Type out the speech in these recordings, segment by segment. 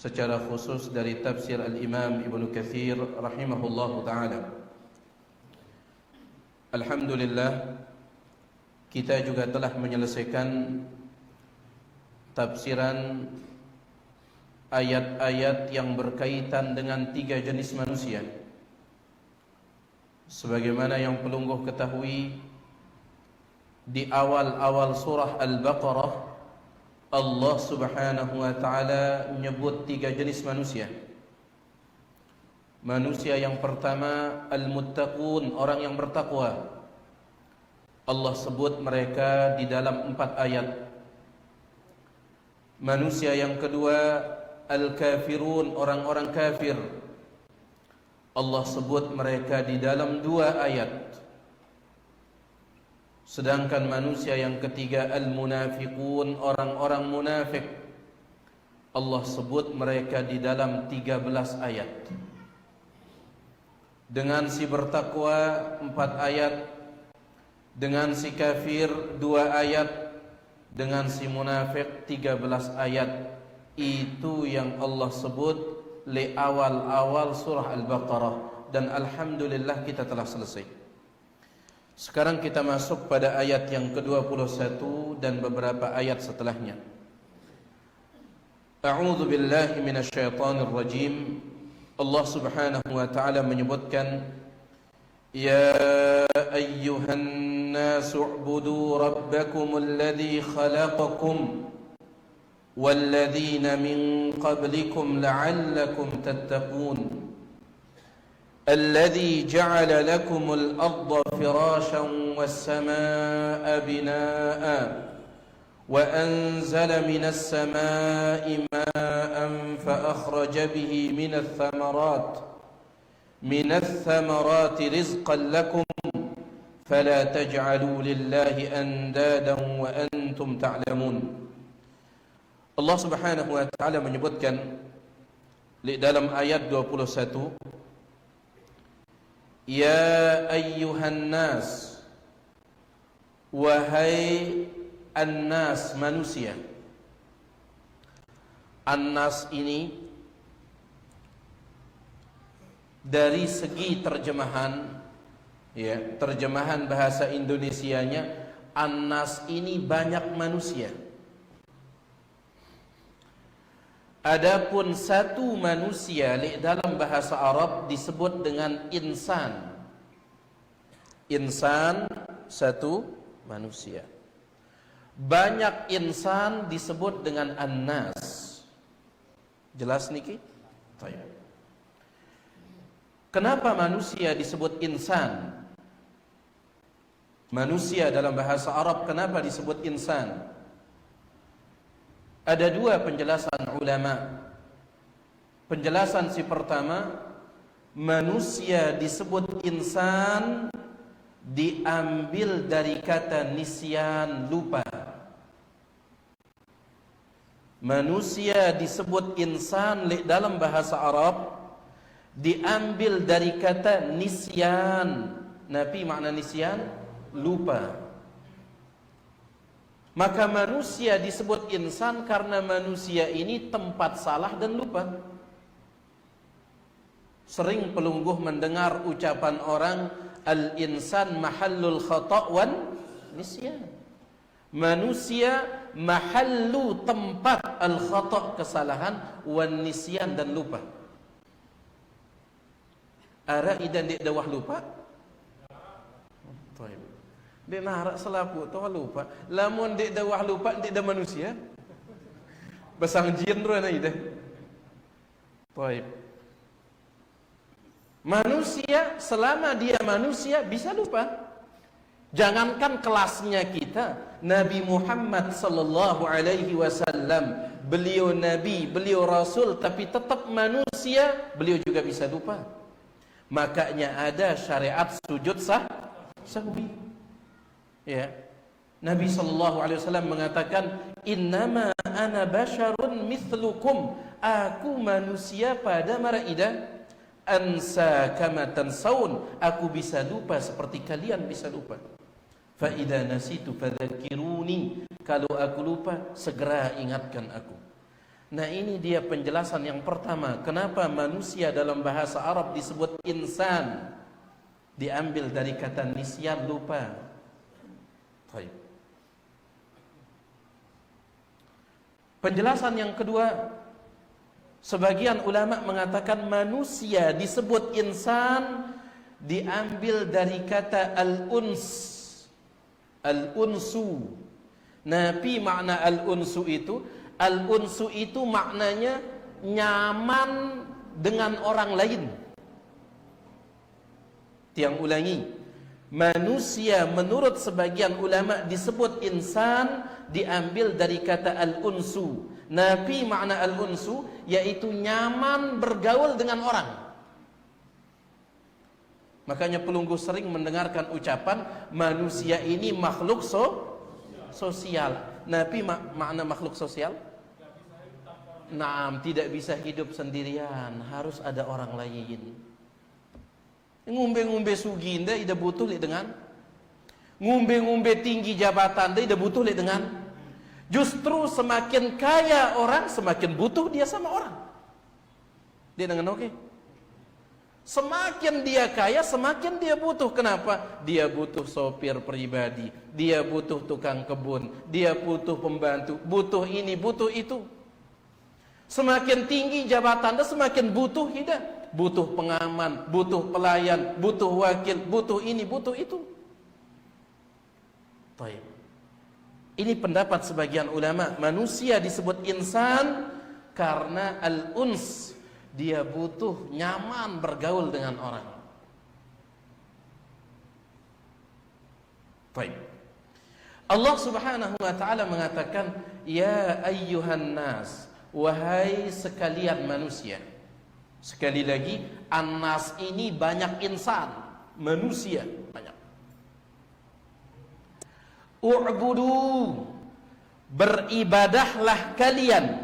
secara khusus dari tafsir Al-Imam Ibnu Katsir rahimahullahu taala. Alhamdulillah, kita juga telah menyelesaikan tafsiran ayat-ayat yang berkaitan dengan 3 jenis manusia. Sebagaimana yang pelungguh ketahui, di awal-awal surah Al-Baqarah Allah subhanahu wa ta'ala menyebut 3 jenis manusia. Manusia yang pertama, al-muttaqun, orang yang bertakwa. Allah sebut mereka di dalam 4 ayat. Manusia yang kedua, al-kafirun, orang-orang kafir. Allah sebut mereka di dalam 2 ayat. Sedangkan manusia yang ketiga, al-munafiqun, orang-orang munafik, Allah sebut mereka di dalam 13 ayat. Dengan si bertakwa 4 ayat, dengan si kafir 2 ayat, dengan si munafik 13 ayat. Itu yang Allah sebut li awal-awal surah Al-Baqarah. Dan alhamdulillah kita telah selesai. Sekarang kita masuk pada ayat yang ke-21 dan beberapa ayat setelahnya. A'udzu billahi minasyaitonir rajim. Allah Subhanahu wa taala menyebutkan, ya ayyuhan nasu u'budu rabbakumul ladzi khalaqakum walladzina min qablikum la'allakum tattaqun. الذي جعل لكم الأرض فراشا والسماء بناء وأنزل من السماء ماء فأخرج به من الثمرات رزقا لكم فلا تجعلوا لله أندادا وأنتم تعلمون. Allah Subhanahu wa taala menyebutkan di dalam ayat 21, ya ayyuhan nas, wahai an-nas, manusia. An-nas ini dari segi terjemahan, ya, terjemahan bahasa Indonesianya, an-nas ini banyak manusia. Adapun satu manusia dalam bahasa Arab disebut dengan insan. Insan, satu manusia. Banyak insan disebut dengan an-nas. Jelas niki? Baik. Kenapa manusia disebut insan? Manusia dalam bahasa Arab kenapa disebut insan? Ada 2 penjelasan ulama. Penjelasan si pertama, manusia disebut insan diambil dari kata nisyan, lupa. Manusia disebut insan dalam bahasa Arab diambil dari kata nisyan. Nabi makna nisyan, lupa. Maka manusia disebut insan karena manusia ini tempat salah dan lupa. Sering pelungguh mendengar ucapan orang, al-insan mahallul khata' wan nisyan. Manusia mahallu, tempat al-khata', kesalahan, wan nisyan, dan lupa. Ara idan di dawah lupa? Baik. Dia narak selapu tu lupa. Lamun dia dawah lupa, dia dah manusia. Basang jin rana ida. Baik. Manusia, selama dia manusia bisa lupa. Jangankan kelasnya kita, Nabi Muhammad sallallahu alaihi wasallam, beliau nabi, beliau rasul, tapi tetap manusia, beliau juga bisa lupa. Makanya ada syariat sujud sahwi. Ya, Nabi sallallahu alaihi wasallam mengatakan, innama ana basyarun mithlukum, aku manusia pada maraidah, ansa kama tansaun, aku bisa lupa seperti kalian bisa lupa. Fa idza nasitu fadzakiruni, kalau aku lupa segera ingatkan aku. Nah, ini dia penjelasan yang pertama, kenapa manusia dalam bahasa Arab disebut insan, diambil dari kata nisyan, lupa. Baik. Penjelasan yang kedua, sebagian ulama mengatakan manusia disebut insan diambil dari kata al-uns, al-unsu. Nabi makna al-unsu itu maknanya nyaman dengan orang lain. Tiang ulangi, manusia menurut sebagian ulama disebut insan diambil dari kata al-unsu. Nabi makna al-unsu yaitu nyaman bergaul dengan orang. Makanya pelunggu sering mendengarkan ucapan manusia ini makhluk sosial. Nabi makna makhluk sosial? Naam, tidak bisa hidup sendirian, harus ada orang lain. Ngumbe-ngumbe sugi nda ida butuh li dengan ngumbe-ngumbe tinggi jabatan nda ida butuh li dengan. Justru semakin kaya orang semakin butuh dia sama orang. Dia dengan oke. Semakin dia kaya, semakin dia butuh. Kenapa? Dia butuh sopir pribadi, dia butuh tukang kebun, dia butuh pembantu, butuh ini, butuh itu. Semakin tinggi jabatan, dia semakin butuh hidup. Butuh pengaman, butuh pelayan, butuh wakil, butuh ini, butuh itu. Baik. Ini pendapat sebagian ulama. Manusia disebut insan karena al-uns, dia butuh nyaman bergaul dengan orang. Baik. Allah Subhanahu wa taala mengatakan, "Ya ayyuhan nas," wahai sekalian manusia. Sekali lagi, an-nas ini banyak insan, manusia banyak. U'budu, beribadahlah kalian,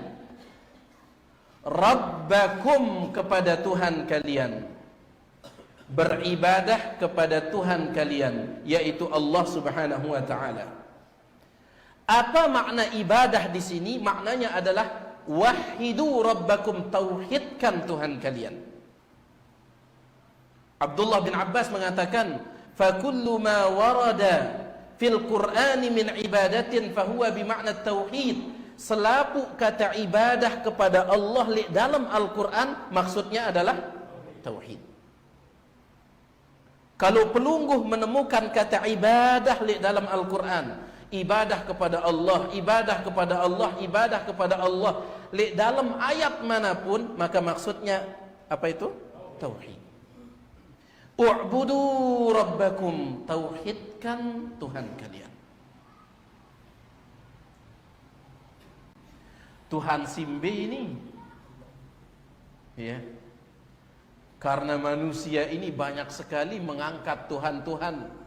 Rabbakum, kepada Tuhan kalian. Beribadah kepada Tuhan kalian, yaitu Allah Subhanahu wa taala. Apa makna ibadah di sini? Maknanya adalah wahidu rabbakum, tauhidkan Tuhan kalian. Abdullah bin Abbas mengatakan, fa kullu ma warada fil Qur'ani min ibadatin fahuwa bimakna tauhid. Selapu kata ibadah kepada Allah dalam Al-Quran maksudnya adalah tauhid. Kalau pelungguh menemukan kata ibadah dalam Al-Quran, ibadah kepada Allah, ibadah kepada Allah, ibadah kepada Allah, dalam ayat manapun, maka maksudnya apa itu? Tauhid. U'budu rabbakum, tauhidkan Tuhan kalian. Tuhan Simbe ini, ya, karena manusia ini banyak sekali mengangkat Tuhan-Tuhan.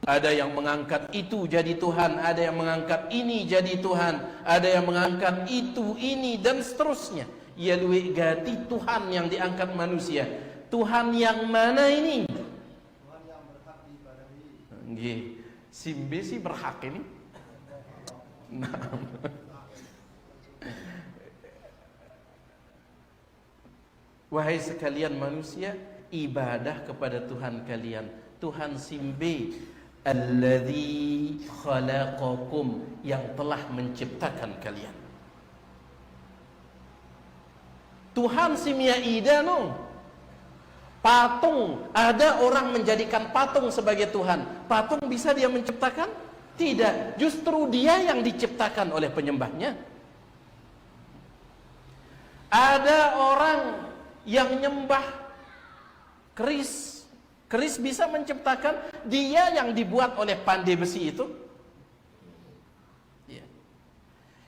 Ada yang mengangkat itu jadi Tuhan, ada yang mengangkat ini jadi Tuhan, ada yang mengangkat itu, ini, dan seterusnya. Ya luwih gati Tuhan yang diangkat manusia. Tuhan yang mana ini? Tuhan yang berhak diibadahi. Simbe sih berhak ini. Nah. Wahai sekalian manusia, ibadah kepada Tuhan kalian. Tuhan Simbe, alladzi khalaqakum, yang telah menciptakan kalian. Tuhan Simya Ida no. Patung, ada orang menjadikan patung sebagai Tuhan. Patung bisa dia menciptakan? Tidak, justru dia yang diciptakan oleh penyembahnya. Ada orang yang nyembah keris. Keris bisa menciptakan, dia yang dibuat oleh pandai besi itu. Ya.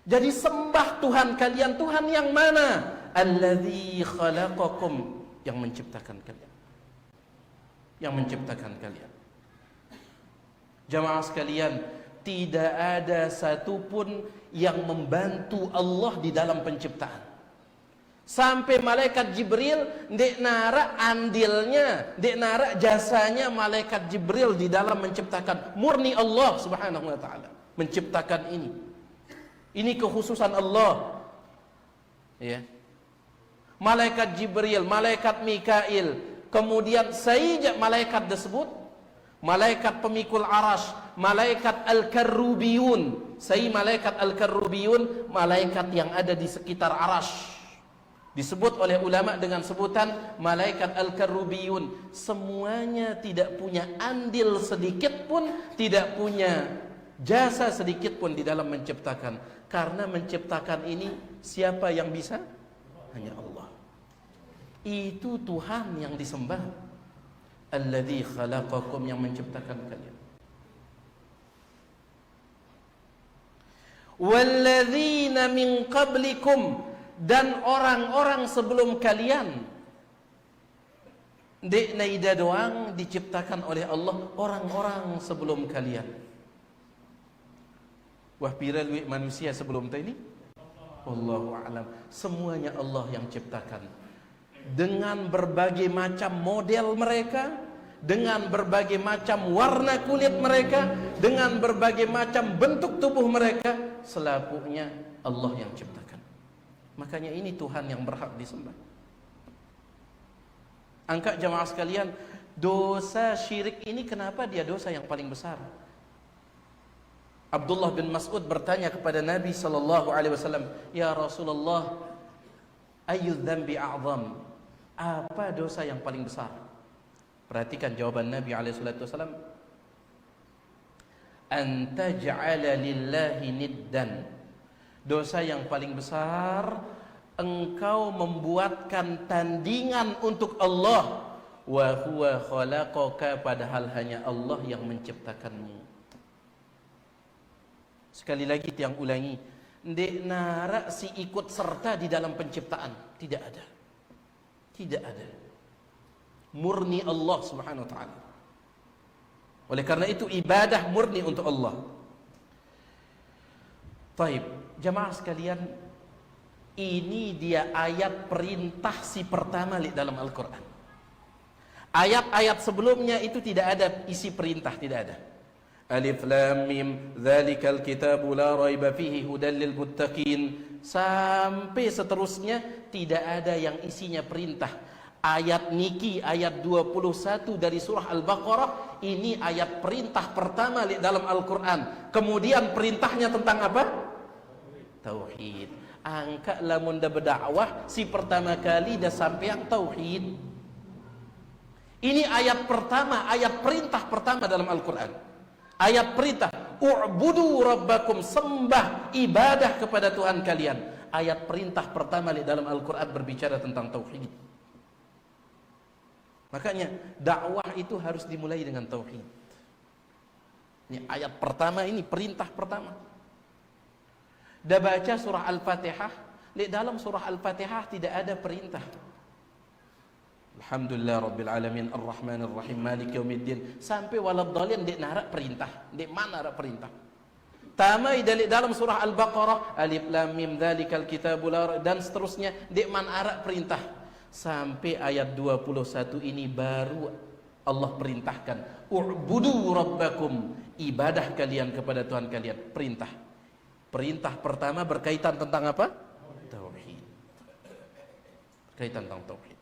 Jadi sembah Tuhan kalian. Tuhan yang mana? Alladzi khalaqakum, yang menciptakan kalian. Yang menciptakan kalian. Jamaah sekalian, tidak ada satupun yang membantu Allah di dalam penciptaan. Sampai malaikat Jibril dek nara andilnya, dek nara jasanya malaikat Jibril di dalam menciptakan. Murni Allah Subhanahu wa taala menciptakan ini. Ini kekhususan Allah. Ya. Malaikat Jibril, malaikat Mikail, kemudian sejak malaikat tersebut, malaikat pemikul arash, malaikat al-karrubiyun. Malaikat al-karrubiyun, malaikat yang ada di sekitar arash. Disebut oleh ulama dengan sebutan malaikat al-karrubiyun. Semuanya tidak punya andil sedikit pun, tidak punya jasa sedikit pun di dalam menciptakan. Karena menciptakan ini siapa yang bisa? Hanya Allah. Itu Tuhan yang disembah. Alladzi khalaqakum, yang menciptakan kalian. Walladzina min qablikum, dan orang-orang sebelum kalian. Dek naida doang diciptakan oleh Allah orang-orang sebelum kalian. Wah pira luit manusia sebelum tadi? Wallahu a'lam. Semuanya Allah yang ciptakan. Dengan berbagai macam model mereka, dengan berbagai macam warna kulit mereka, dengan berbagai macam bentuk tubuh mereka, selapunya Allah yang ciptakan. Makanya ini Tuhan yang berhak disembah. Angkat jamaah sekalian, dosa syirik ini kenapa dia dosa yang paling besar? Abdullah bin Mas'ud bertanya kepada Nabi sallallahu alaihi wasallam, "Ya Rasulullah, ayyu dzambi a'zam?" Apa dosa yang paling besar? Perhatikan jawaban Nabi alaihi wasallam, "An taj'ala lillahi niddan." Dosa yang paling besar, engkau membuatkan tandingan untuk Allah, wa huwa khalaqaka, padahal hanya Allah yang menciptakanmu. Sekali lagi tiang ulangi, ndek narak si ikut serta di dalam penciptaan, tidak ada. Tidak ada. Murni Allah Subhanahu wa taala. Oleh karena itu ibadah murni untuk Allah. Taib, jamaah sekalian, ini dia ayat perintah si pertama dalam Al-Quran. Ayat-ayat sebelumnya itu tidak ada isi perintah, tidak ada. Alif lam mim dzalikal kitabu la raiba fihi hudal lil muttaqin, sampai seterusnya tidak ada yang isinya perintah. Ayat niki, ayat 21 dari surah Al-Baqarah, ini ayat perintah pertama dalam Al-Quran. Kemudian perintahnya tentang apa? Tauhid. Angka lamun dah berdakwah si pertama kali dah sampai yang tauhid. Ini ayat pertama, ayat perintah pertama dalam Al-Quran. Ayat perintah, u'budu rabbakum, sembah, ibadah kepada Tuhan kalian. Ayat perintah pertama dalam Al-Quran berbicara tentang tauhid. Makanya dakwah itu harus dimulai dengan tauhid. Ini ayat pertama, ini perintah pertama. Dah baca surah Al-Fatihah, di dalam surah Al-Fatihah tidak ada perintah. Alhamdulillah Rabbil Alamin Ar-Rahmanir Rahim Malik Yaumiddin, sampai waladhdallin dek narak perintah. Dek mana narak perintah? Tamai dalam surah Al-Baqarah, Alif Lam Mim Dzalikal Kitabu la, dan seterusnya, dek mana narak perintah. Sampai ayat 21 ini baru Allah perintahkan, u'budu rabbakum, ibadah kalian kepada Tuhan kalian. Perintah. Perintah pertama berkaitan tentang apa? Tauhid. Berkaitan tentang tauhid.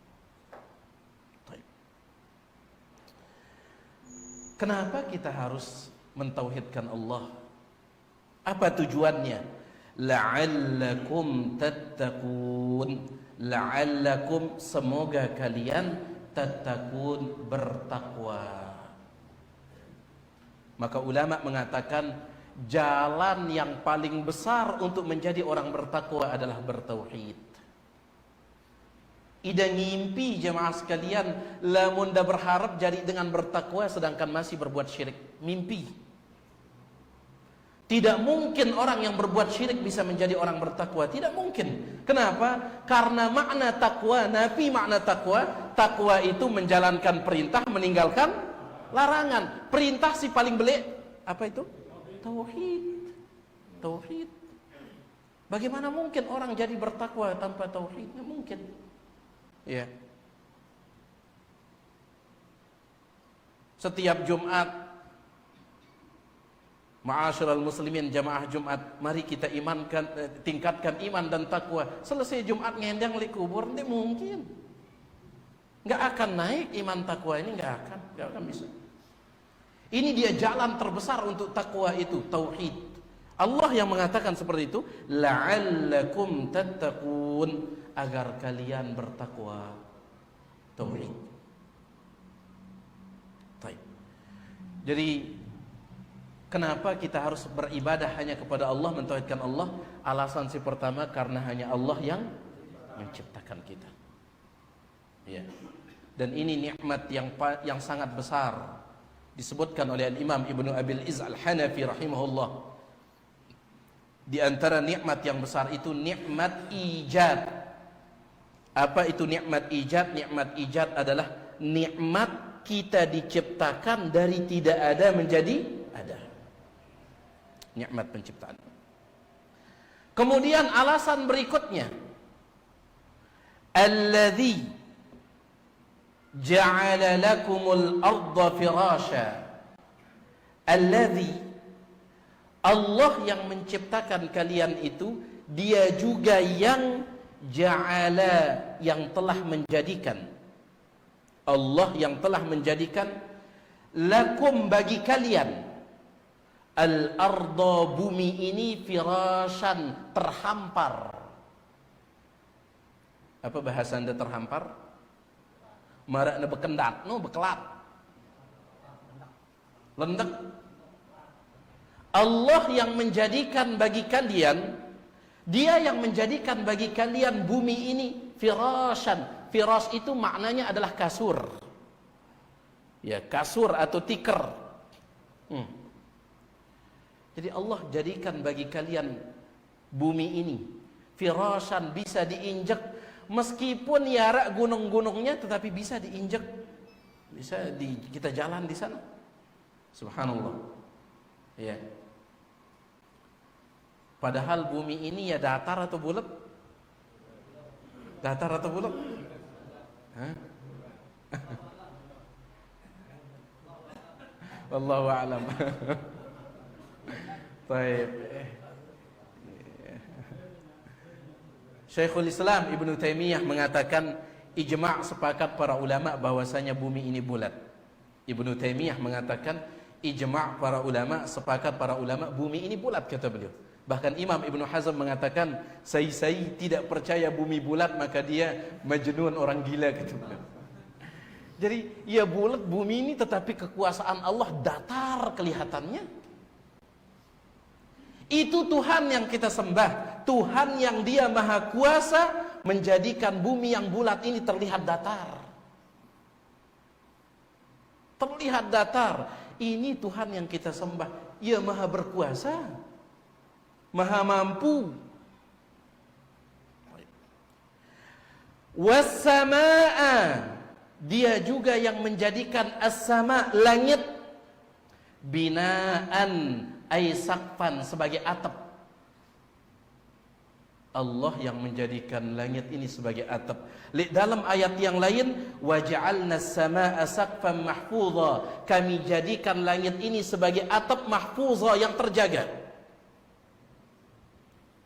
Kenapa kita harus mentauhidkan Allah? Apa tujuannya? La'allakum tattaqun. La'allakum, semoga kalian tattaqun, bertakwa. Maka ulama mengatakan jalan yang paling besar untuk menjadi orang bertakwa adalah bertauhid. Ida ngimpi jemaah sekalian, lamun dah berharap jadi dengan bertakwa sedangkan masih berbuat syirik. Mimpi. Tidak mungkin orang yang berbuat syirik bisa menjadi orang bertakwa. Tidak mungkin. Kenapa? Karena makna takwa, nafi makna takwa, takwa itu menjalankan perintah, meninggalkan larangan. Perintah si paling belik apa itu? Tauhid. Tauhid. Bagaimana mungkin orang jadi bertakwa tanpa tauhid? Tidak mungkin. Ya. Setiap Jumat Ma'asyiral muslimin jamaah Jumat, mari kita tingkatkan iman dan takwa. Selesai Jumat ngendang li kubur, tidak mungkin. Nggak akan naik iman takwa ini, nggak akan bisa. Ini dia jalan terbesar untuk takwa itu, tauhid. Allah yang mengatakan seperti itu, la'allakum tattaqun, agar kalian bertakwa. Tauhid. Baik. Jadi kenapa kita harus beribadah hanya kepada Allah, mentauhidkan Allah? Alasan si pertama, karena hanya Allah yang menciptakan kita. Ya. Dan ini nikmat yang sangat besar. Disebutkan oleh Imam Ibnu Abil Izz Al-Hanafi rahimahullah. Di antara nikmat yang besar itu nikmat ijad. Apa itu nikmat ijad? Nikmat ijad adalah nikmat kita diciptakan dari tidak ada menjadi ada. Nikmat penciptaan. Kemudian alasan berikutnya, alladzi ja'ala lakumul arda firasha. Alladzi, Allah yang menciptakan kalian itu, dia juga yang ja'ala, yang telah menjadikan. Allah yang telah menjadikan lakum, bagi kalian, al-arda, bumi ini, firashan, terhampar. Apa bahasa Anda terhampar? Marakna bekendat, no bekelat. Lendak. Allah yang menjadikan bagi kalian, dia yang menjadikan bagi kalian bumi ini firashan. Firas itu maknanya adalah kasur. Ya, kasur atau tikar. Jadi Allah jadikan bagi kalian bumi ini firashan, bisa diinjak, meskipun yarak gunung-gunungnya, tetapi bisa diinjak, bisa kita jalan di sana. Subhanallah. Ya. Padahal bumi ini ya datar atau bulat? Datar atau bulat? Hah? Wallahu a'lam. Baik. Syekhul Islam Ibnu Taimiyah mengatakan ijma' sepakat para ulama bahwasanya bumi ini bulat. Ibnu Taimiyah mengatakan ijma' para ulama, sepakat para ulama bumi ini bulat, kata beliau. Bahkan Imam Ibnu Hazm mengatakan saya tidak percaya bumi bulat, maka dia majnun, orang gila, kata beliau. Jadi ya bulat bumi ini, tetapi kekuasaan Allah datar kelihatannya. Itu Tuhan yang kita sembah, Tuhan yang dia maha kuasa menjadikan bumi yang bulat ini terlihat datar. Terlihat datar. Ini Tuhan yang kita sembah, ia maha berkuasa, maha mampu. Was-samaa, dia juga yang menjadikan as-sama, langit, binaan ay saqfan, sebagai atap. Allah yang menjadikan langit ini sebagai atap. Dalam ayat yang lain, waja'alna as-samaa'a saqfan mahfudha, kami jadikan langit ini sebagai atap mahfudha, yang terjaga.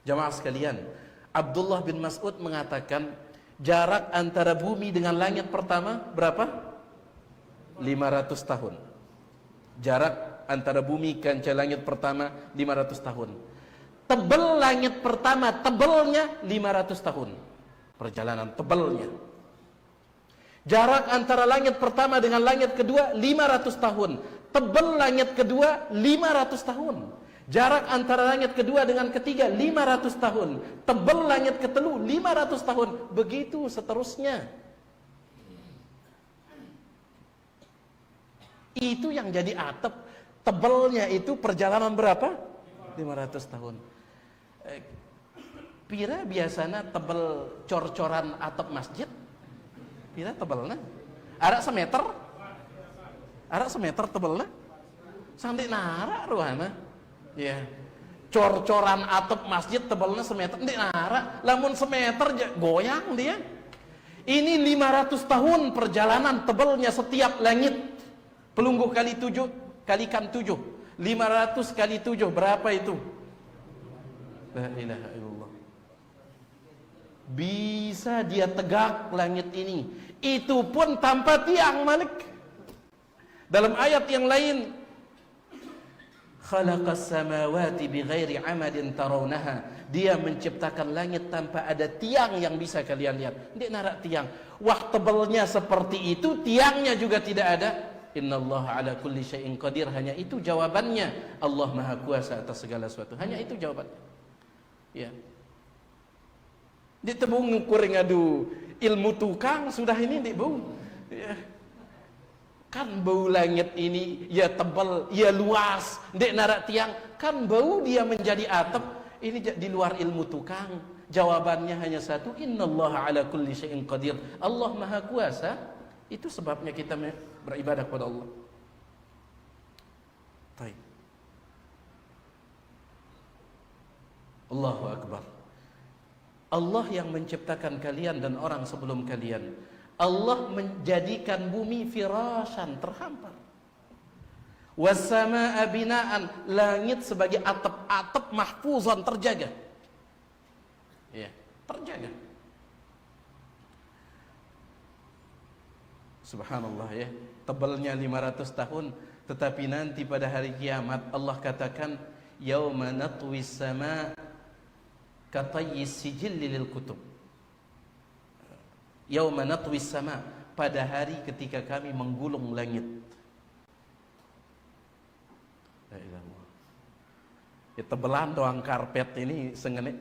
Jamaah sekalian, Abdullah bin Mas'ud mengatakan jarak antara bumi dengan langit pertama berapa? 500 tahun. Jarak antara bumi ke langit pertama 500 tahun. Tebal langit pertama, tebalnya 500 tahun. Perjalanan tebalnya. Jarak antara langit pertama dengan langit kedua 500 tahun. Tebal langit kedua 500 tahun. Jarak antara langit kedua dengan ketiga 500 tahun. Tebal langit ketelu 500 tahun. Begitu seterusnya. Itu yang jadi atap. Tebalnya itu perjalanan berapa? 500 tahun. Pira biasanya tebal cor-coran atap masjid? Pira tebalnya? Ada semeter? Ada semeter tebalnya? Sampai nara ruhana. Ya. Cor-coran atap masjid tebalnya semeter, ndek nara. Lamun semeter goyang dia. Ini 500 tahun perjalanan tebalnya setiap langit. Pelungguh kali 7 kalikan 7, 500 kali 7 berapa itu? La ilaha illallah. Bisa dia tegak langit ini, itu pun tanpa tiang, Malik. Dalam ayat yang lain, khalaqas samawati bighairi amadin tarawnaha, dia menciptakan langit tanpa ada tiang yang bisa kalian lihat. Dia narak tiang. Wah, tebalnya seperti itu, tiangnya juga tidak ada. Innallaha ala kulli syai'in qadir. Hanya itu jawabannya. Allah Maha Kuasa atas segala sesuatu. Hanya itu jawabannya. Ya. Dia temu ngukur ngadu ilmu tukang sudah ini dik bu. Ya. Kan bau langit ini ya tebal, ya luas, dek narak tiang, kan bau dia menjadi atap. Ini di luar ilmu tukang. Jawabannya hanya satu, innallaha ala kulli syai'in qadir. Allah Maha Kuasa. Itu sebabnya kita beribadah kepada Allah. Baik. Allahu Akbar. Allah yang menciptakan kalian dan orang sebelum kalian. Allah menjadikan bumi firasyan, terhampar. Wassamaa binaan, langit sebagai atap-atap mahfuzan, terjaga. Ya, terjaga. Subhanallah ya, tebalnya 500 tahun, tetapi nanti pada hari kiamat Allah katakan yauma natwis sama katayyis sijilli lil kutub. Yauma natwis sama, pada hari ketika kami menggulung langit. La ilaha illallah. Ya tebelan doang karpet ini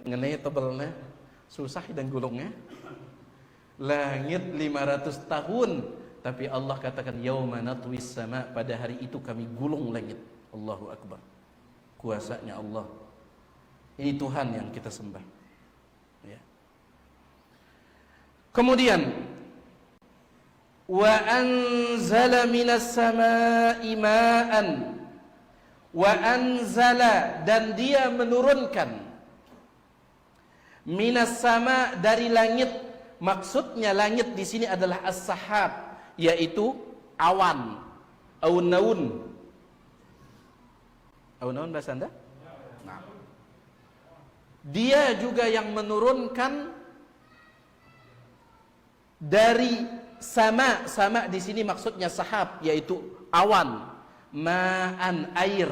ngene tebelnya susah dan gulungnya. Langit 500 tahun, tapi Allah katakan yauma natwis sama, pada hari itu kami gulung langit. Allahu Akbar. Kuasanya Allah. Ini Tuhan yang kita sembah. Ya. Kemudian wa anzala minas samaa'i ma'an, wa anzala, dan dia menurunkan minas sama, dari langit. Maksudnya langit di sini adalah as-sahab, yaitu awan, aun-naun. Aun-naun bahasa Anda? Nah. Dia juga yang menurunkan dari sama. Sama di sini maksudnya sahab, yaitu awan. Ma'an, air.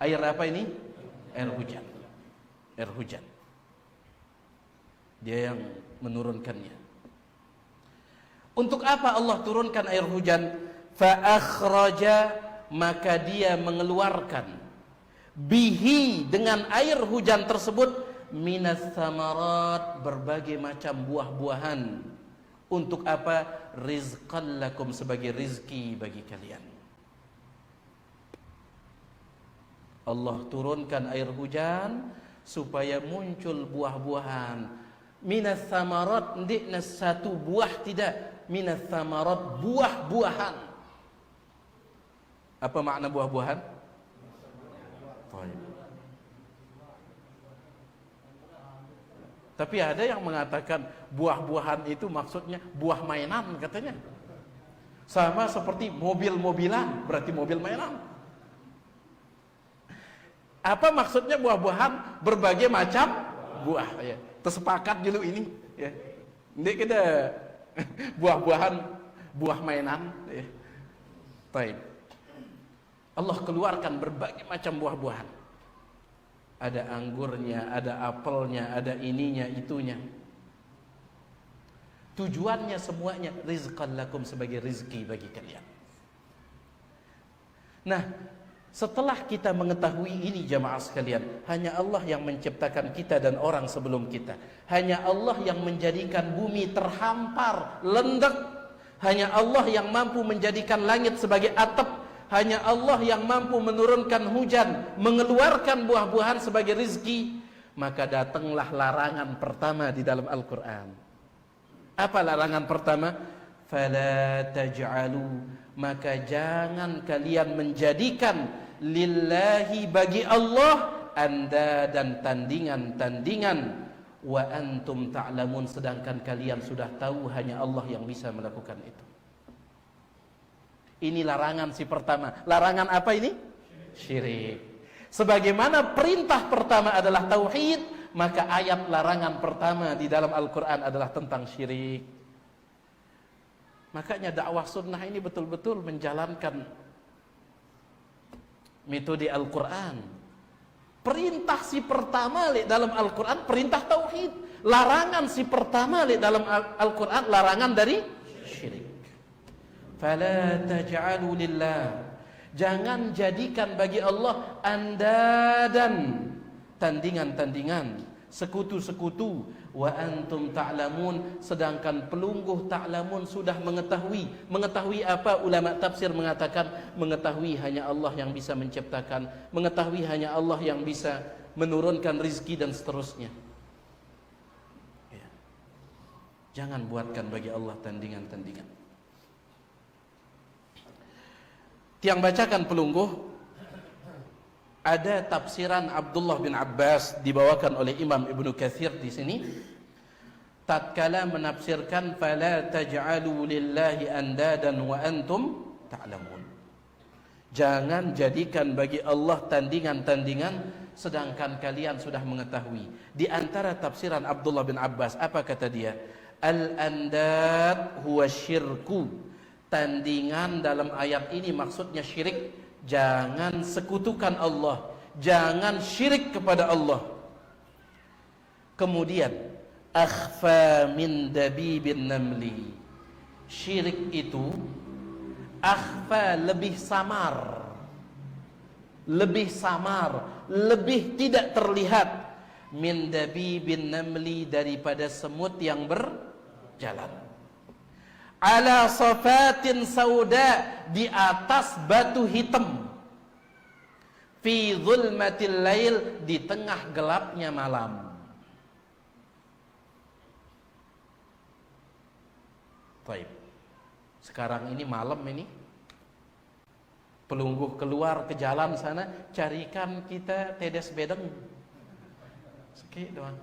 Air apa ini? Air hujan. Air hujan. Dia yang menurunkannya. Untuk apa Allah turunkan air hujan? Fa akhraja, maka dia mengeluarkan, bihi, dengan air hujan tersebut, minas samarat, berbagai macam buah-buahan. Untuk apa? Rizqan lakum, sebagai rizki bagi kalian. Allah turunkan air hujan supaya muncul buah-buahan. Minas samarat, ndikna satu buah, tidak. Minas samarat, buah-buahan. Apa makna buah-buahan? Tapi ada yang mengatakan buah-buahan itu maksudnya buah mainan, katanya. Sama seperti mobil-mobilan, berarti mobil mainan. Apa maksudnya buah-buahan? Berbagai macam buah, ya. Tersepakat dulu ini, ya. Ini kita buah-buahan, buah mainan, ya. Baik. Allah keluarkan berbagai macam buah-buahan. Ada anggurnya, ada apelnya, ada ininya, itunya. Tujuannya semuanya rizqan lakum, sebagai rizki bagi kalian. Nah, setelah kita mengetahui ini jamaah sekalian, hanya Allah yang menciptakan kita dan orang sebelum kita. Hanya Allah yang menjadikan bumi terhampar, lendek. Hanya Allah yang mampu menjadikan langit sebagai atap. Hanya Allah yang mampu menurunkan hujan, mengeluarkan buah-buahan sebagai rizki. Maka datanglah larangan pertama di dalam Al-Quran. Apa larangan pertama? Fala taj'alu, maka jangan kalian menjadikan lillahi, bagi Allah, anda dan tandingan-tandingan. Wa antum ta'lamun, sedangkan kalian sudah tahu hanya Allah yang bisa melakukan itu. Ini larangan si pertama. Larangan apa ini? syirik. Sebagaimana perintah pertama adalah tauhid, maka ayat larangan pertama di dalam Al-Quran adalah tentang syirik. Makanya dakwah sunnah ini betul-betul menjalankan metode Al-Quran. Perintah si pertama dalam Al-Quran perintah tauhid. Larangan si pertama dalam Al-Quran larangan dari syirik. Fala taj'alu lillah, jangan jadikan bagi Allah andadan, tandingan-tandingan, sekutu-sekutu. Wa antum ta'lamun, sedangkan pelungguh ta'lamun sudah mengetahui. Mengetahui apa? Ulama tafsir mengatakan mengetahui hanya Allah yang bisa menciptakan, mengetahui hanya Allah yang bisa menurunkan rizki dan seterusnya. Ya. Jangan buatkan bagi Allah tandingan-tandingan. Tiang bacakan pelungguh, ada tafsiran Abdullah bin Abbas dibawakan oleh Imam Ibnu Katsir di sini. Tatkala menafsirkan fala taj'alu lillahi andadan wa antum ta'lamun. Jangan jadikan bagi Allah tandingan-tandingan sedangkan kalian sudah mengetahui. Di antara tafsiran Abdullah bin Abbas, apa kata dia? Al-andad huwa syirku. Tandingan dalam ayat ini maksudnya syirik. Jangan sekutukan Allah, jangan syirik kepada Allah. Kemudian akhfa min dabibin namli, syirik itu akhfa, lebih samar, lebih tidak terlihat, min dabibin namli, daripada semut yang berjalan. Ala safatin sauda, di atas batu hitam, fi zulmatil lail, di tengah gelapnya malam. Baik. Sekarang ini malam ini, pelungguh keluar ke jalan sana, carikan kita tedes bedeng. Sekit doang.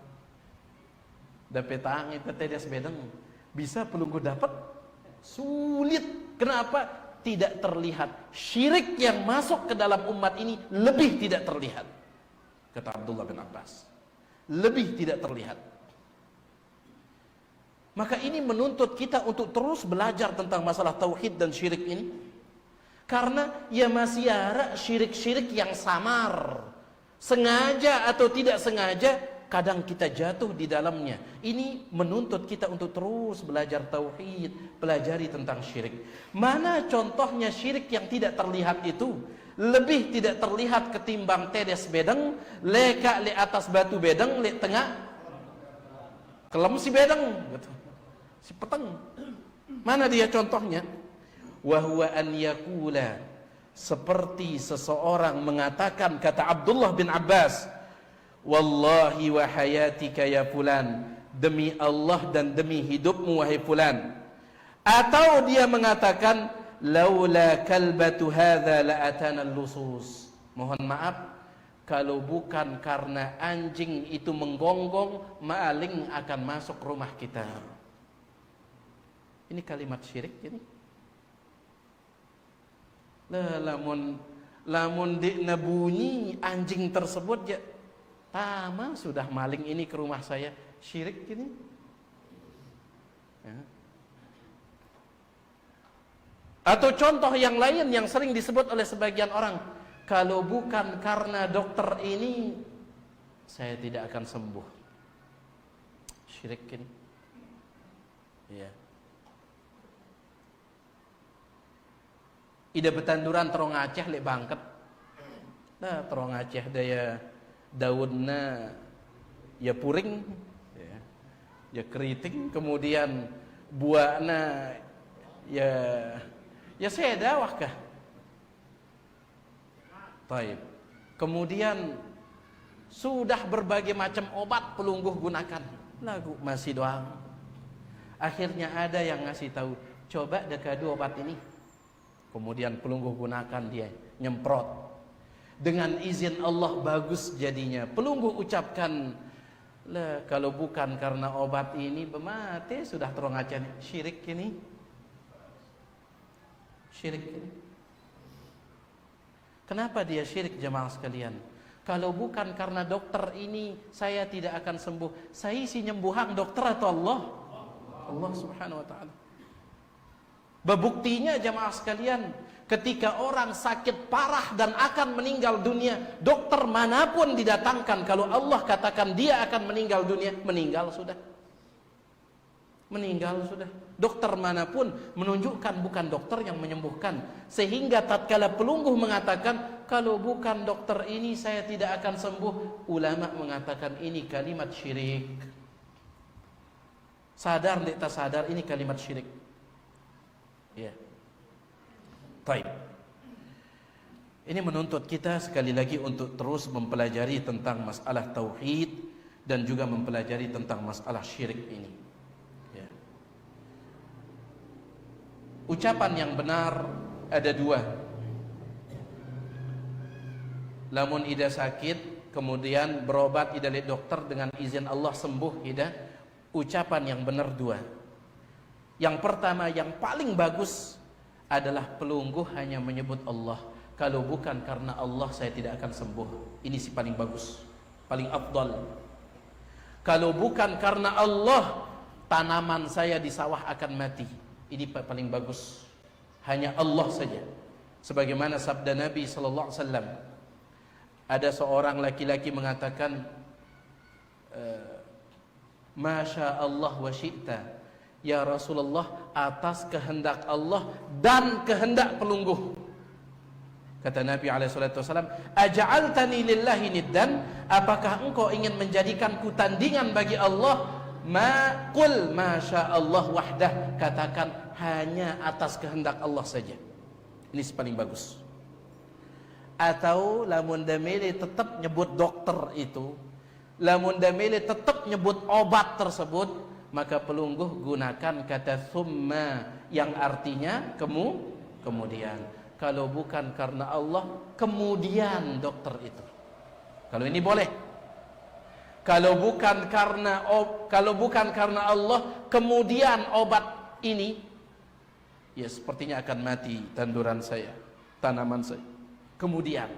Dapat tang itu tedes bedeng. Bisa pelungguh dapat? Sulit. Kenapa? Tidak terlihat. Syirik yang masuk ke dalam umat ini lebih tidak terlihat, kata Abdullah bin Abbas. Lebih tidak terlihat. Maka ini menuntut kita untuk terus belajar tentang masalah tauhid dan syirik ini. Karena ya masih ada syirik-syirik yang samar, sengaja atau tidak sengaja kadang kita jatuh di dalamnya. Ini menuntut kita untuk terus belajar tauhid, pelajari tentang syirik. Mana contohnya syirik yang tidak terlihat itu? Lebih tidak terlihat ketimbang tedes bedeng, leka le atas batu bedeng, le tengah kelem si bedeng, gitu. Si peteng. Mana dia contohnya? Wa huwa an yakula, seperti seseorang mengatakan, kata Abdullah bin Abbas, wallahi wa hayatika ya fulan, demi Allah dan demi hidupmu wahai fulan. Atau dia mengatakan, laula kalbatu hadza la atana lusus, mohon maaf, kalau bukan karena anjing itu menggonggong, maling akan masuk rumah kita. Ini kalimat syirik ini. Lamun dikna bunyi anjing tersebut ya, tama sudah maling ini ke rumah saya, syirik gini. Ya. Atau contoh yang lain yang sering disebut oleh sebagian orang, kalau bukan karena dokter ini, saya tidak akan sembuh. Syirik gini. Ya. Ida betanduran terong Aceh lek bangket. Nah, terong Aceh daya daunnya ya puring, ya keriting, kemudian buahnya ya seda wahkah. Taib. Kemudian sudah berbagai macam obat pelungguh gunakan, lagu masih doang. Akhirnya ada yang ngasih tahu, coba dekadu obat ini. Kemudian pelungguh gunakan, dia nyemprot. Dengan izin Allah bagus jadinya. Pelungguh ucapkan, lah kalau bukan karena obat ini bemate sudah terong acan. Syirik ini. Syirik ini. Kenapa dia syirik jemaah sekalian? Kalau bukan karena dokter ini saya tidak akan sembuh. Saya si nyembuhang dokter atau Allah? Allah Subhanahu wa taala. Bebuktinya jemaah sekalian, ketika orang sakit parah dan akan meninggal dunia, dokter manapun didatangkan, kalau Allah katakan dia akan meninggal dunia, meninggal sudah. Meninggal sudah. Dokter manapun menunjukkan bukan dokter yang menyembuhkan. Sehingga tatkala pelungguh mengatakan, kalau bukan dokter ini saya tidak akan sembuh, ulama mengatakan ini kalimat syirik. Sadar tidak tak sadar ini kalimat syirik. Ya. Baik. Ini menuntut kita sekali lagi untuk terus mempelajari tentang masalah tauhid dan juga mempelajari tentang masalah syirik ini. Ya. Ucapan yang benar ada dua. Lamun ida sakit kemudian berobat ida lihat dokter dengan izin Allah sembuh ida. Ucapan yang benar dua. Yang pertama yang paling bagus adalah pelungguh hanya menyebut Allah. Kalau bukan karena Allah saya tidak akan sembuh. Ini si paling bagus, paling afdal. Kalau bukan karena Allah tanaman saya di sawah akan mati. Ini paling bagus. Hanya Allah saja. Sebagaimana sabda Nabi sallallahu alaihi wasallam. Ada seorang laki-laki mengatakan, Masya Allah wa syi'ta. Ya Rasulullah, atas kehendak Allah dan kehendak pelungguh. Kata Nabi SAW, Aja'altani lillahi niddan, apakah engkau ingin menjadikanku tandingan bagi Allah? Qul Masya Allah wahdah, katakan hanya atas kehendak Allah saja. Ini paling bagus. Atau lamun damili tetap nyebut dokter itu, lamun damili tetap nyebut obat tersebut, maka pelungguh gunakan kata thumma yang artinya kemudian. Kalau bukan karena Allah, kemudian dokter itu. Kalau ini boleh. Kalau bukan karena Allah, kemudian obat ini, ya sepertinya akan mati tanduran saya, tanaman saya. Kemudian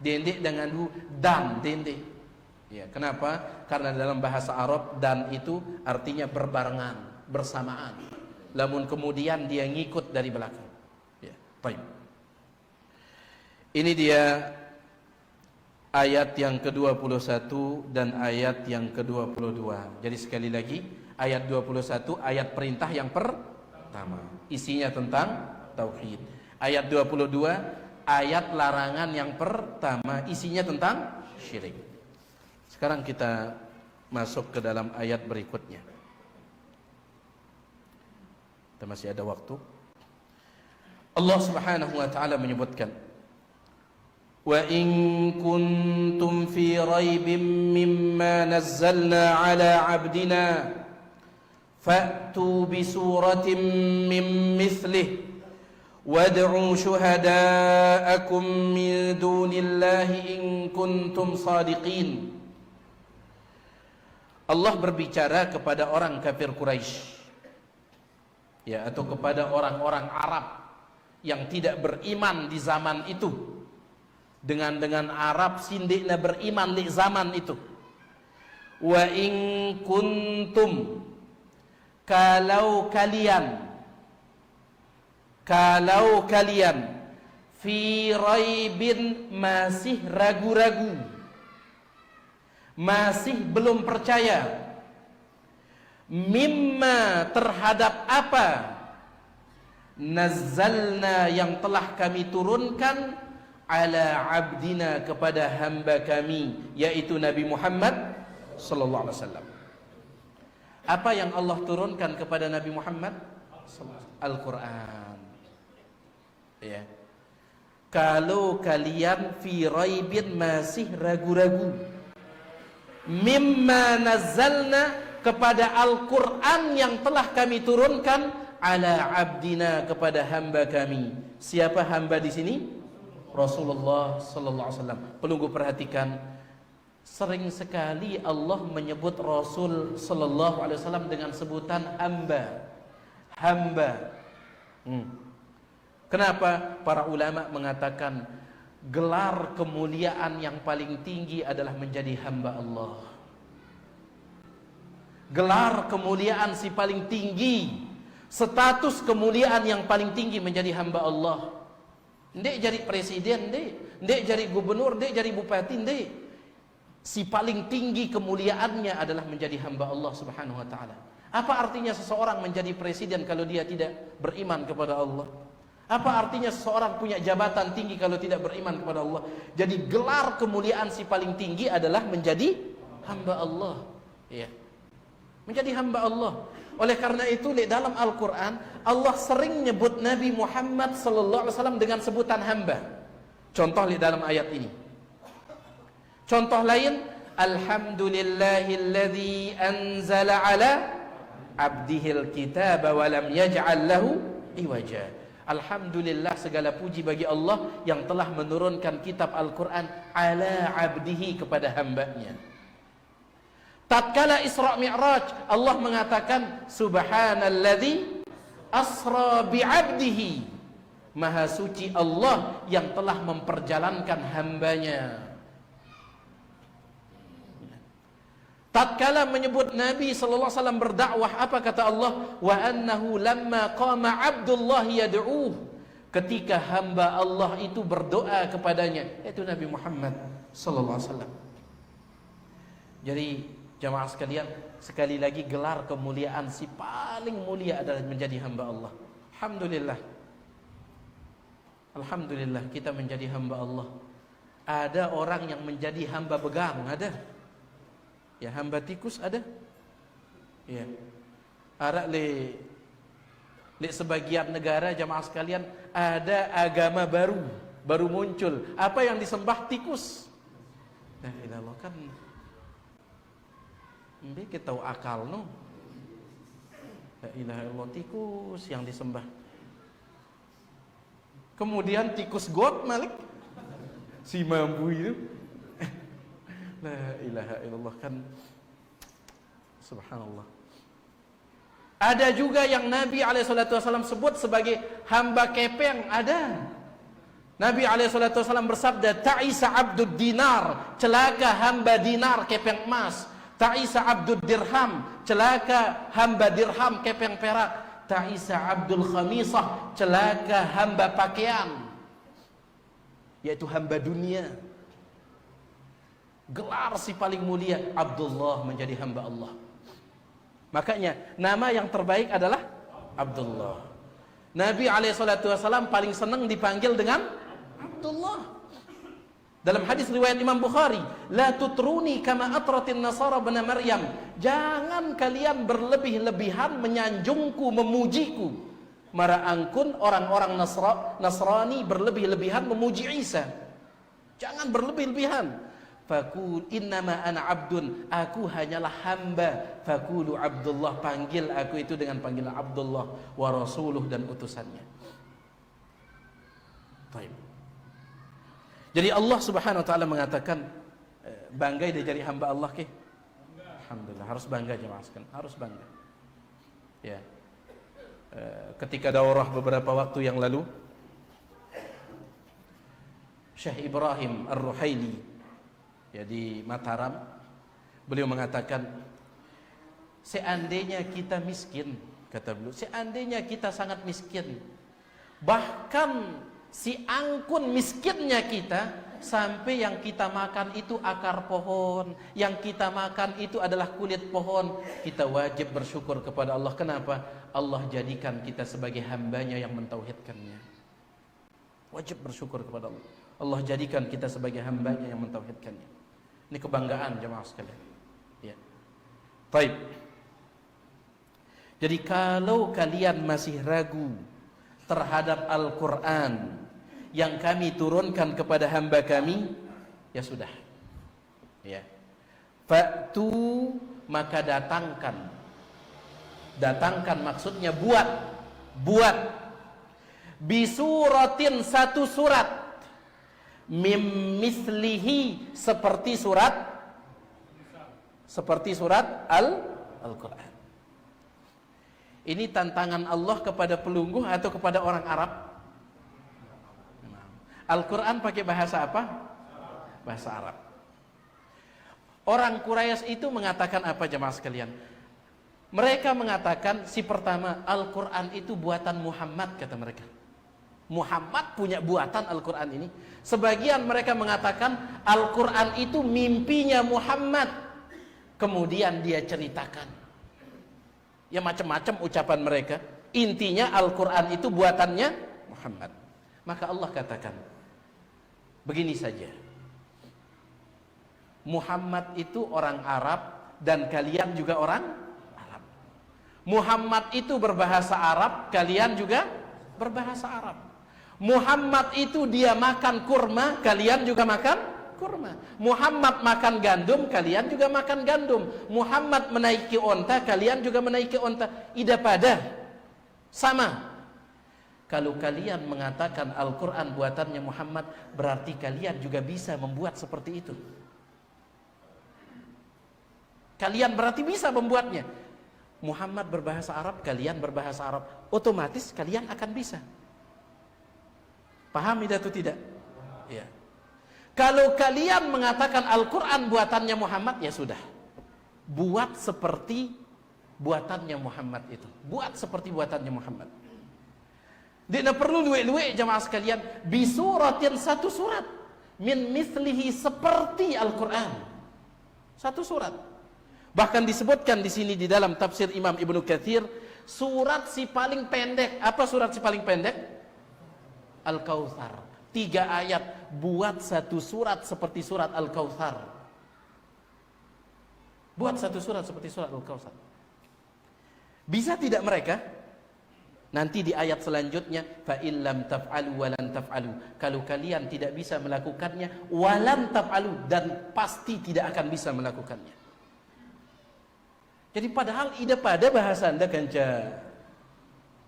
dendek dengan dan dendek. Ya, kenapa? Karena dalam bahasa Arab dan itu artinya berbarengan, bersamaan. Namun kemudian dia ngikut dari belakang. Ya, baik. Ini dia ayat yang ke-21 dan ayat yang ke-22. Jadi sekali lagi, ayat 21 ayat perintah yang pertama. Isinya tentang tauhid. Ayat 22 ayat larangan yang pertama, isinya tentang syirik. Sekarang kita masuk ke dalam ayat berikutnya. Kita masih ada waktu. Allah Subhanahu wa taala menyebutkan, "Wa in kuntum fi raibin mimma nazzalna ala 'abdina fa'tu bi suratin min mithlih wad'u syuhada'akum min dunillahi in kuntum shadiqin." Allah berbicara kepada orang kafir Quraisy, ya, atau kepada orang-orang Arab yang tidak beriman di zaman itu. Dengan Arab sindikna beriman di zaman itu. Wa in kuntum, kalau kalian fi raibin, masih ragu-ragu, masih belum percaya, mimma, terhadap apa, nazzalna, yang telah kami turunkan, ala abdina, kepada hamba kami, yaitu Nabi Muhammad sallallahu alaihi wasallam. Apa yang Allah turunkan kepada Nabi Muhammad? Al-Quran. Ya. Kalau kalian fi raibin, masih ragu-ragu, mimma nazzalna, kepada Al-Quran yang telah kami turunkan, ala abdina, kepada hamba kami. Siapa hamba di sini? Rasulullah sallallahu alaihi wasallam. Pelungguh perhatikan, sering sekali Allah menyebut Rasul sallallahu alaihi wasallam dengan sebutan hamba. Hamba. Kenapa? Para ulama mengatakan gelar kemuliaan yang paling tinggi adalah menjadi hamba Allah. Gelar kemuliaan si paling tinggi, status kemuliaan yang paling tinggi menjadi hamba Allah. Ndek jadi presiden, ndek jadi gubernur, ndek jadi bupati, ndek. Si paling tinggi kemuliaannya adalah menjadi hamba Allah Subhanahu wa taala. Apa artinya seseorang menjadi presiden kalau dia tidak beriman kepada Allah? Apa artinya seseorang punya jabatan tinggi kalau tidak beriman kepada Allah? Jadi gelar kemuliaan si paling tinggi adalah menjadi hamba Allah. Ya. Menjadi hamba Allah. Oleh karena itu di dalam Al-Qur'an Allah sering nyebut Nabi Muhammad sallallahu alaihi wasallam dengan sebutan hamba. Contoh di dalam ayat ini. Contoh lain, alhamdulillahilladzi anzala ala abdihil kitaba wa lam yaj'al lahu iwaja. Alhamdulillah, segala puji bagi Allah yang telah menurunkan kitab Al-Quran ala abdihi, kepada hambanya. Tatkala Isra Mi'raj, Allah mengatakan subhanalladzi asra bi'abdihi, maha suci Allah yang telah memperjalankan hambanya. Tatkala menyebut Nabi sallallahu alaihi wasallam berdakwah, apa kata Allah? Wa annahu lamma qama Abdullah yad'uh, ketika hamba Allah itu berdoa kepadanya, yaitu Nabi Muhammad sallallahu alaihi wasallam. Jadi jamaah sekalian, sekali lagi gelar kemuliaan si paling mulia adalah menjadi hamba Allah. Alhamdulillah. Alhamdulillah kita menjadi hamba Allah. Ada orang yang menjadi hamba begang, ada. Ya, hamba tikus ada. Ya. Arak le sebagian negara jamaah sekalian ada agama baru muncul. Apa yang disembah? Tikus. La ilaha illallah, kan kita tahu akal no. La ilaha illallah, tikus yang disembah. Kemudian tikus god Malik si mampu itu. La ilaha illallah, kan subhanallah. Ada juga yang Nabi SAW sebut sebagai hamba kepeng, ada. Nabi SAW bersabda, ta'isa abdud dinar, celaka hamba dinar kepeng emas. Ta'isa abdud dirham, celaka hamba dirham kepeng perak. Ta'isa abdul khamisah, celaka hamba pakaian, yaitu hamba dunia. Gelar si paling mulia Abdullah, menjadi hamba Allah. Makanya nama yang terbaik adalah Abdullah. Nabi SAW paling senang dipanggil dengan Abdullah. Dalam hadis riwayat Imam Bukhari, la tutruni kama atratin nasara bana Maryam, jangan kalian berlebih-lebihan menyanjungku, memujiku. Maraangkun orang-orang Nasrani berlebih-lebihan memuji Isa. Jangan berlebih-lebihan. Fakul innama ana abdun, aku hanyalah hamba. Fakulu Abdullah, panggil aku itu dengan panggilan Abdullah, wa rasuluh, dan utusannya. Baik. Jadi Allah Subhanahu wa taala mengatakan, bangga dia jadi hamba Allah ke? Alhamdulillah, harus bangga jemaah sekalian, harus bangga. Ya. Ketika daurah beberapa waktu yang lalu, Syekh Ibrahim Ar-Ruhaili, ya, di Mataram, beliau mengatakan, seandainya kita miskin, kata beliau, seandainya kita sangat miskin, bahkan si angkun miskinnya kita, sampai yang kita makan itu akar pohon, yang kita makan itu adalah kulit pohon, kita wajib bersyukur kepada Allah. Kenapa? Allah jadikan kita sebagai hambanya yang mentauhidkannya. Wajib bersyukur kepada Allah. Allah jadikan kita sebagai hambanya yang mentauhidkannya. Ini kebanggaan jemaah sekalian. Ya. Baik. Jadi kalau kalian masih ragu terhadap Al-Quran yang kami turunkan kepada hamba kami, ya sudah. Ya. Fa'tu, maka datangkan. Datangkan maksudnya buat bisuratin, satu surat, mim mislihi, seperti surat Al-Quran. Ini tantangan Allah kepada pelungguh atau kepada orang Arab? Al-Quran pakai bahasa apa? Bahasa Arab. Orang Quraisy itu mengatakan apa jemaah sekalian? Mereka mengatakan si pertama, Al-Quran itu buatan Muhammad, kata mereka. Muhammad punya buatan Al-Quran ini. Sebagian mereka mengatakan Al-Quran itu mimpinya Muhammad, kemudian dia ceritakan. Ya macam-macam ucapan mereka. Intinya Al-Quran itu buatannya Muhammad. Maka Allah katakan begini saja, Muhammad itu orang Arab dan kalian juga orang Arab. Muhammad itu berbahasa Arab, kalian juga berbahasa Arab. Muhammad itu dia makan kurma, kalian juga makan kurma. Muhammad makan gandum, kalian juga makan gandum. Muhammad menaiki onta, kalian juga menaiki onta. Ida pada sama. Kalau kalian mengatakan Al-Quran buatannya Muhammad, berarti kalian juga bisa membuat seperti itu. Kalian berarti bisa membuatnya. Muhammad berbahasa Arab, kalian berbahasa Arab, otomatis kalian akan bisa. Paham itu atau tidak? Ya. Kalau kalian mengatakan Al-Quran buatannya Muhammad, ya sudah. Buat seperti buatannya Muhammad itu. Buat seperti buatannya Muhammad. Tidak perlu luwe-luwe jamaah sekalian. Bisuratin, satu surat. Min mislihi, seperti Al-Quran. Satu surat. Bahkan disebutkan di sini di dalam tafsir Imam Ibnu Katsir, surat si paling pendek. Apa surat si paling pendek? Al-Kautsar. 3 ayat, buat satu surat seperti surat Al-Kautsar. Buat satu surat seperti surat Al-Kautsar. Bisa tidak mereka? Nanti di ayat selanjutnya, fa illam taf'alu walan taf'alu. Kalau kalian tidak bisa melakukannya, walan taf'alu, dan pasti tidak akan bisa melakukannya. Jadi padahal ida pada bahasa Anda kanca.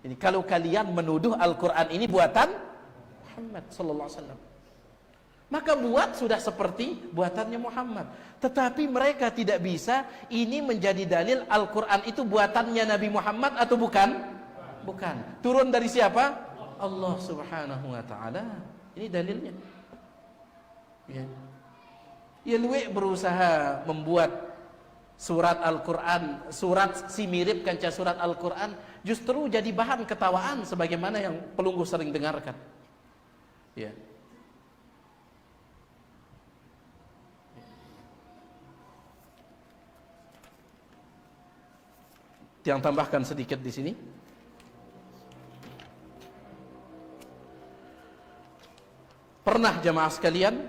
Ini kalau kalian menuduh Al-Quran ini buatan Muhammad sallallahu alaihi wasallam, maka buat sudah seperti buatannya Muhammad. Tetapi mereka tidak bisa ini menjadi dalil Al-Quran itu buatannya Nabi Muhammad atau bukan? Bukan. Turun dari siapa? Allah Subhanahu wa taala. Ini dalilnya. Ya. Ya luwe berusaha membuat surat Al-Quran, surat si mirip kanca surat Al-Quran, justru jadi bahan ketawaan sebagaimana yang pelunggu sering dengarkan. Ya. Yang tambahkan sedikit di sini. Pernah jemaah sekalian,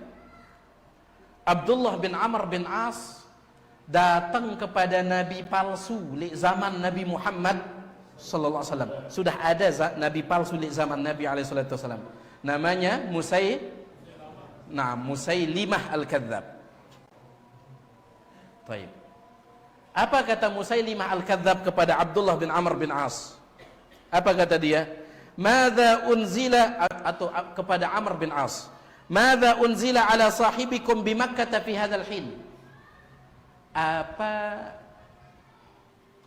Abdullah bin Amr bin As datang kepada nabi palsu di zaman Nabi Muhammad sallallahu alaihi wasallam. Sudah ada nabi palsu di zaman Nabi alaihi wasallam. Namanya Musailimah Al-Kadzab. Baik. Apa kata Musailimah Al-Kadzab kepada Abdullah bin Amr bin As? Apa kata dia? Madza unzila, atau kepada Amr bin As, madza unzila ala sahibikum bi Makkah fi hadzal hin? Apa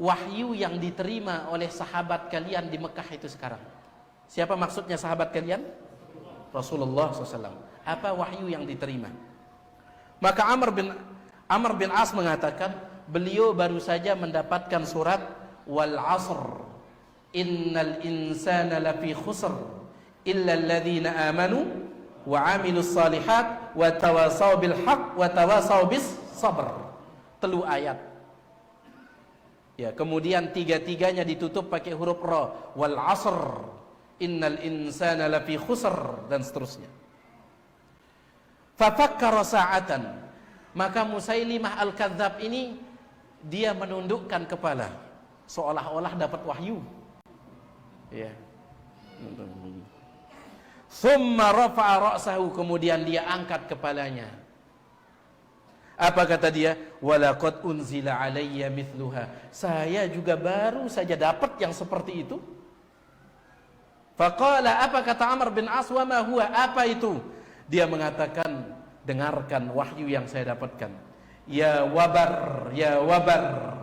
wahyu yang diterima oleh sahabat kalian di Mekah itu sekarang? Siapa maksudnya sahabat kalian? Rasulullah SAW. Apa wahyu yang diterima? Maka Amr bin As mengatakan, beliau baru saja mendapatkan surat wal asr innal insana lafi khusr illa alladhina amanu wa amilus salihat wa tawasaw bil haqq wa tawasaw bis sabr. 3 ayat. Ya, kemudian 3-3-nya ditutup pakai huruf ra, wal asr innal insana lafi khusr, dan seterusnya. Fa fakkara sa'atan, maka Musailimah Al-Kadzab ini dia menundukkan kepala seolah-olah dapat wahyu. Ya. Thumma rafa'a ra'sahu, kemudian dia angkat kepalanya. Apa kata dia? Walaqad unzila alayya mithluha. Saya juga baru saja dapat yang seperti itu. Faqala, apa kata Amr bin As, wa ma huwa, apa itu? Dia mengatakan, dengarkan wahyu yang saya dapatkan. Ya wabar, ya wabar.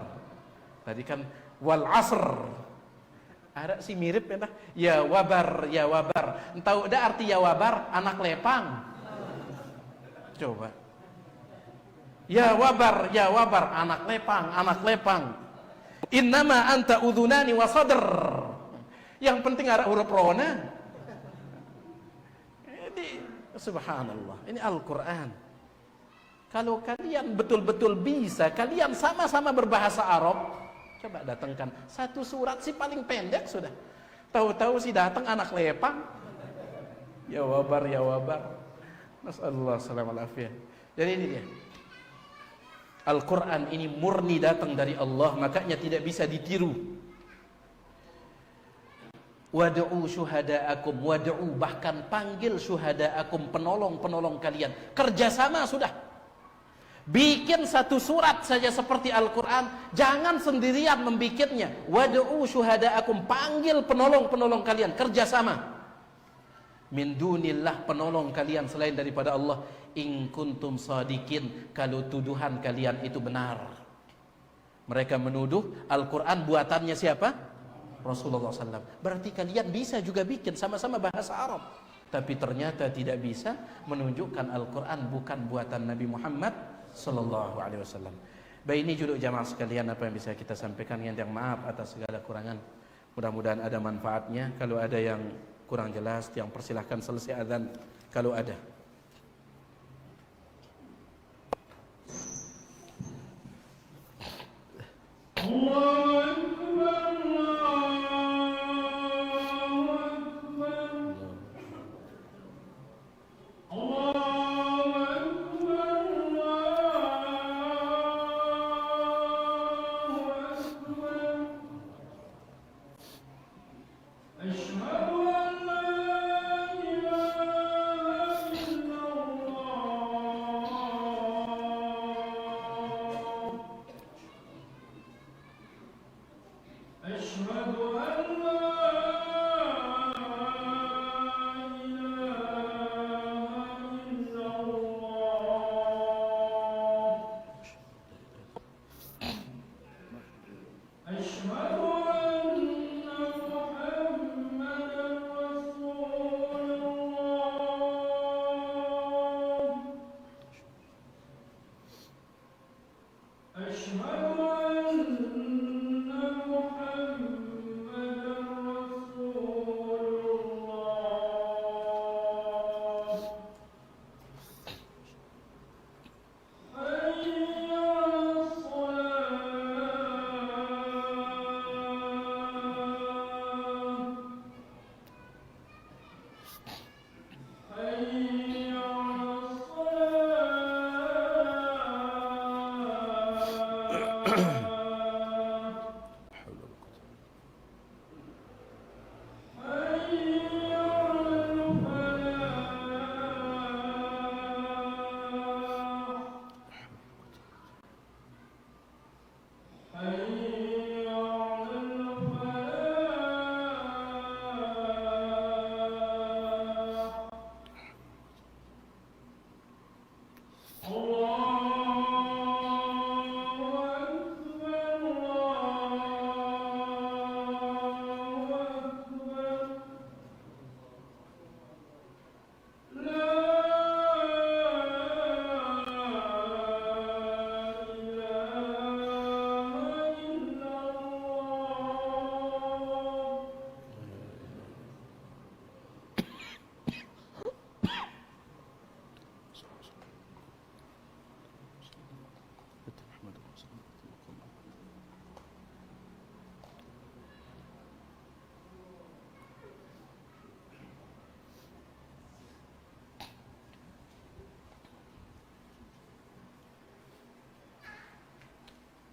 Tadi kan wal asr. Ada sih mirip ya, ya wabar, ya wabar. Tahu udah arti ya wabar? Anak lepang. Coba. Ya wabar, anak lepang, anak lepang. Innama anta udhunani wa sadr. Yang penting ada huruf rona. Ini subhanallah, ini Al-Qur'an. Kalau kalian betul-betul bisa, kalian sama-sama berbahasa Arab, coba datangkan satu surat sih paling pendek sudah. Tahu-tahu sih datang anak lepang. Ya wabar, ya wabar. Nasallallahu salamal afiyah. Jadi ini dia. Al-Quran ini murni datang dari Allah, makanya tidak bisa ditiru. Wad'u syuhada'akum, wad'u, bahkan panggil syuhada'akum, penolong-penolong kalian. Kerjasama sudah. Bikin satu surat saja seperti Al-Quran, jangan sendirian membikinnya. Wad'u syuhada'akum, panggil penolong-penolong kalian, kerjasama. Min dunillah, penolong kalian selain daripada Allah. In kuntum sadikin, kalau tuduhan kalian itu benar. Mereka menuduh Al-Quran buatannya siapa? Rasulullah SAW. Berarti kalian bisa juga bikin sama-sama bahasa Arab, tapi ternyata tidak bisa, menunjukkan Al-Quran bukan buatan Nabi Muhammad Sallallahu Alaihi Wasallam. Baik, ini juluk jamaah sekalian apa yang bisa kita sampaikan. Yang maaf atas segala kurangan, mudah-mudahan ada manfaatnya. Kalau ada yang kurang jelas, yang persilahkan selesai azan kalau ada.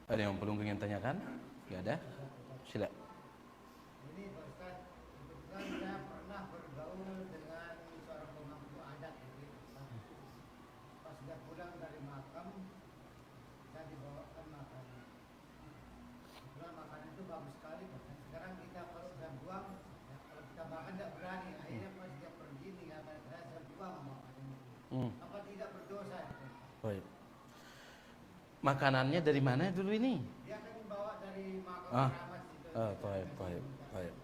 Ada yang belum ingin tanyakan? Tidak ada? Sila. Ini Pak Ustaz, kebetulan saya pernah bergaul dengan seorang pemangku adat gitu. Pas dia pulang dari makam, saya dibawakan makanan. Kebetulan makanan itu bagus sekali, Pak. Sekarang kita kalau sudah buang, ya, kalau kita makan tidak berani. Akhirnya pas dia pergi nih, saya buang makanan itu. Apa tidak berdosa? Baik. Makanannya dari mana dulu ini? Dia akan membawa dari makam keramat situ. Baik.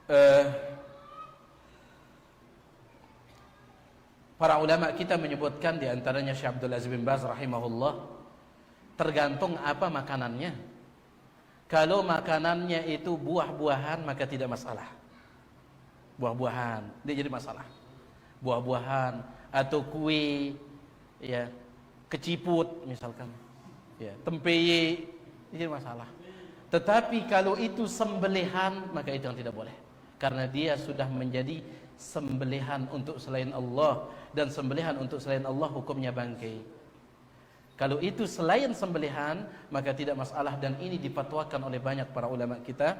Eh, para ulama kita menyebutkan, di antaranya Syekh Abdul Aziz bin Baz rahimahullah, tergantung apa makanannya. Kalau makanannya itu buah-buahan maka tidak masalah. Buah-buahan, dia jadi masalah. Buah-buahan atau kue, ya, keciput misalkan, ya, tempeye, jadi masalah. Tetapi kalau itu sembelihan maka itu yang tidak boleh, karena dia sudah menjadi sembelihan untuk selain Allah, dan sembelihan untuk selain Allah hukumnya bangkai. Kalau itu selain sembelihan maka tidak masalah, dan ini difatwakan oleh banyak para ulama kita.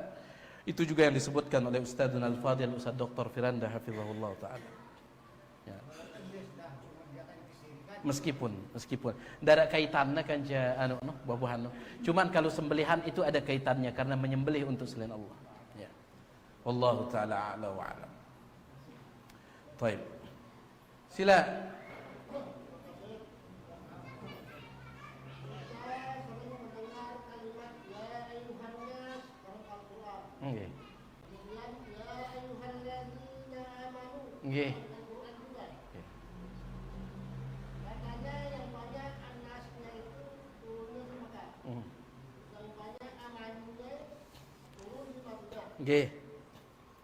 Itu juga yang disebutkan oleh Ustadzun Al-Fadil, Ustadz Dr. Firanda hafizahullah ta'ala, ya. Meskipun tidak ada kaitannya kan buah-buahan. Cuman kalau sembelihan itu ada kaitannya karena menyembelih untuk selain Allah, ya. Wallahu ta'ala a'la wa a'lam. Baik. Sila. Nggih. Nggih. Katanya yang banyak anasnya itu turunnya di Mekah. Yang banyak amannya turun di Madinah. Nggih.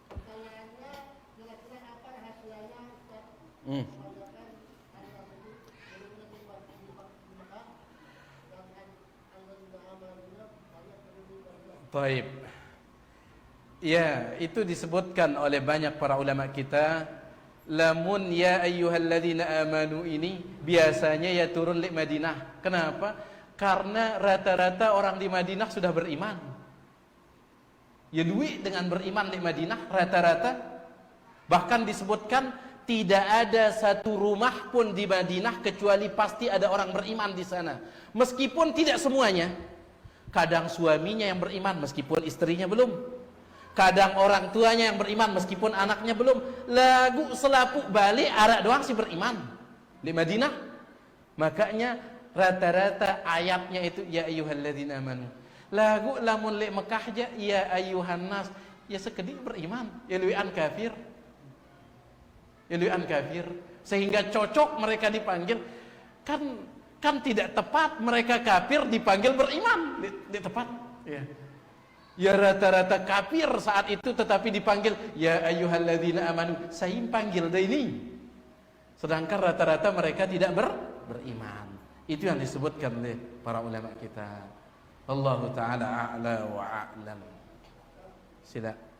Pertanyaannya, kira-kira apa rahasianya Ustaz? Kebanyakan anas itu turunnya di Mekah, dan amannya banyak turun di Madinah. Baik. Ya, itu disebutkan oleh banyak para ulama kita. Lamun ya ayyuhalladzina amanu ini biasanya ya turun di Madinah. Kenapa? Karena rata-rata orang di Madinah sudah beriman. Ya duit dengan beriman di Madinah rata-rata. Bahkan disebutkan tidak ada satu rumah pun di Madinah kecuali pasti ada orang beriman di sana. Meskipun tidak semuanya. Kadang suaminya yang beriman meskipun istrinya belum. Kadang orang tuanya yang beriman meskipun anaknya belum. Lagu selapuk balik arak doang sih beriman di Madinah. Makanya rata-rata ayatnya itu ya ayyuhalladzina amanu. Lagu lamun li Mekah aja ya ayyuhan nas, ya sekedip beriman, ya luian kafir. Ya luian kafir, sehingga cocok mereka dipanggil. Kan tidak tepat mereka kafir dipanggil beriman, di tepat, ya. Ya rata-rata kafir saat itu tetapi dipanggil ya ayyuhalladzina amanu, saya panggil dah ini. Sedangkan rata-rata mereka tidak beriman. Itu yang disebutkan oleh para ulama kita. Allahu taala a'la wa a'lam. Sila.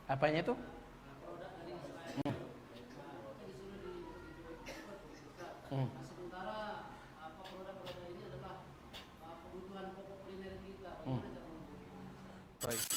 Apanya itu? Sementara produk-produk ini adalah kebutuhan pokok kuliner kita. Baik.